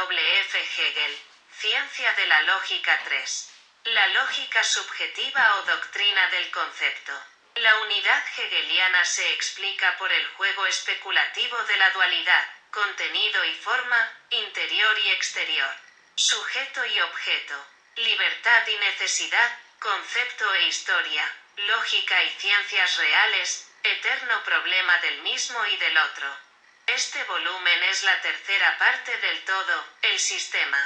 W. F. Hegel. Ciencia de la lógica 3. La lógica subjetiva o doctrina del concepto. La unidad hegeliana se explica por el juego especulativo de la dualidad, contenido y forma, interior y exterior, sujeto y objeto, libertad y necesidad, concepto e historia, lógica y ciencias reales, eterno problema del mismo y del otro. Este volumen es la tercera parte del todo, el sistema.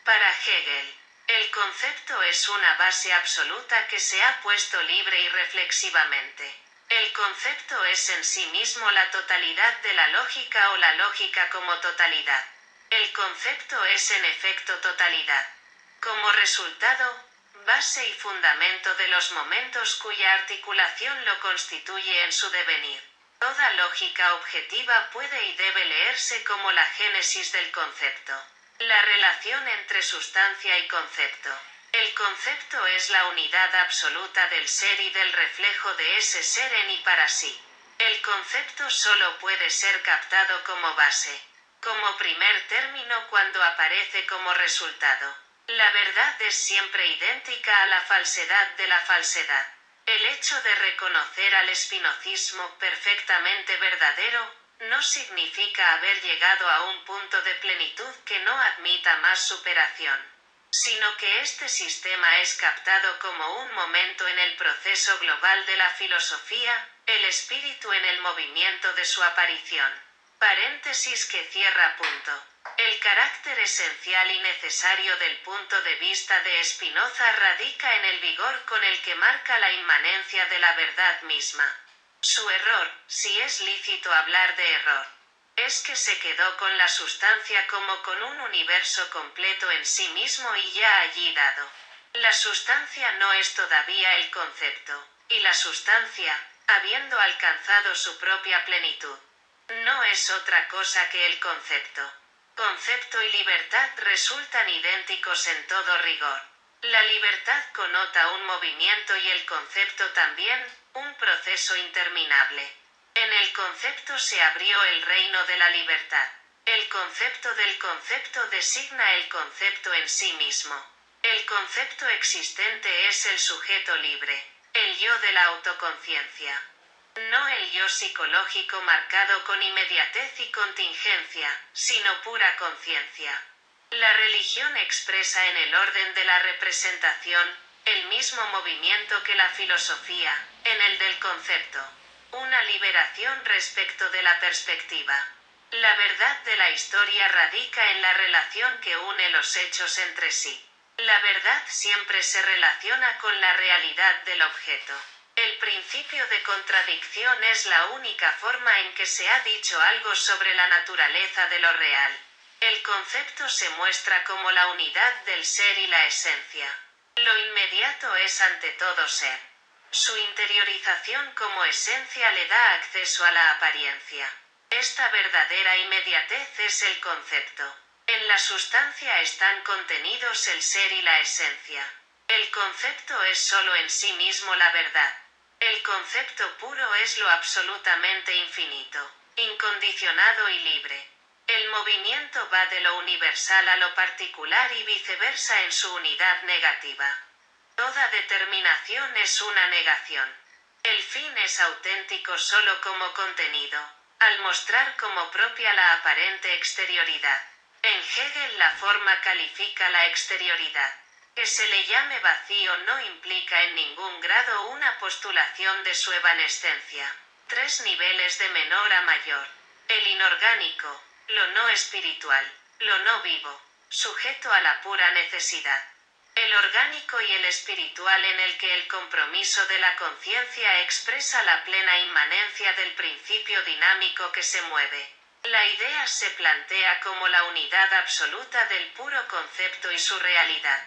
Para Hegel, el concepto es una base absoluta que se ha puesto libre y reflexivamente. El concepto es en sí mismo la totalidad de la lógica o la lógica como totalidad. El concepto es en efecto totalidad. Como resultado, base y fundamento de los momentos cuya articulación lo constituye en su devenir. Toda lógica objetiva puede y debe leerse como la génesis del concepto. La relación entre sustancia y concepto. El concepto es la unidad absoluta del ser y del reflejo de ese ser en y para sí. El concepto solo puede ser captado como base, como primer término cuando aparece como resultado. La verdad es siempre idéntica a la falsedad de la falsedad. El hecho de reconocer al espinozismo perfectamente verdadero, no significa haber llegado a un punto de plenitud que no admita más superación, sino que este sistema es captado como un momento en el proceso global de la filosofía, el espíritu en el movimiento de su aparición. Paréntesis que cierra punto. El carácter esencial y necesario del punto de vista de Spinoza radica en el vigor con el que marca la inmanencia de la verdad misma. Su error, si es lícito hablar de error, es que se quedó con la sustancia como con un universo completo en sí mismo y ya allí dado. La sustancia no es todavía el concepto, y la sustancia, habiendo alcanzado su propia plenitud, no es otra cosa que el concepto. Concepto y libertad resultan idénticos en todo rigor. La libertad connota un movimiento y el concepto también, un proceso interminable. En el concepto se abrió el reino de la libertad. El concepto del concepto designa el concepto en sí mismo. El concepto existente es el sujeto libre, el yo de la autoconciencia. No el yo psicológico marcado con inmediatez y contingencia, sino pura conciencia. La religión expresa en el orden de la representación, el mismo movimiento que la filosofía, en el del concepto. Una liberación respecto de la perspectiva. La verdad de la historia radica en la relación que une los hechos entre sí. La verdad siempre se relaciona con la realidad del objeto. El principio de contradicción es la única forma en que se ha dicho algo sobre la naturaleza de lo real. El concepto se muestra como la unidad del ser y la esencia. Lo inmediato es ante todo ser. Su interiorización como esencia le da acceso a la apariencia. Esta verdadera inmediatez es el concepto. En la sustancia están contenidos el ser y la esencia. El concepto es solo en sí mismo la verdad. El concepto puro es lo absolutamente infinito, incondicionado y libre. El movimiento va de lo universal a lo particular y viceversa en su unidad negativa. Toda determinación es una negación. El fin es auténtico solo como contenido, al mostrar como propia la aparente exterioridad. En Hegel la forma califica la exterioridad. Que se le llame vacío no implica en ningún grado una postulación de su evanescencia. 3 niveles de menor a mayor. El inorgánico, lo no espiritual, lo no vivo, sujeto a la pura necesidad. El orgánico y el espiritual en el que el compromiso de la conciencia expresa la plena inmanencia del principio dinámico que se mueve. La idea se plantea como la unidad absoluta del puro concepto y su realidad.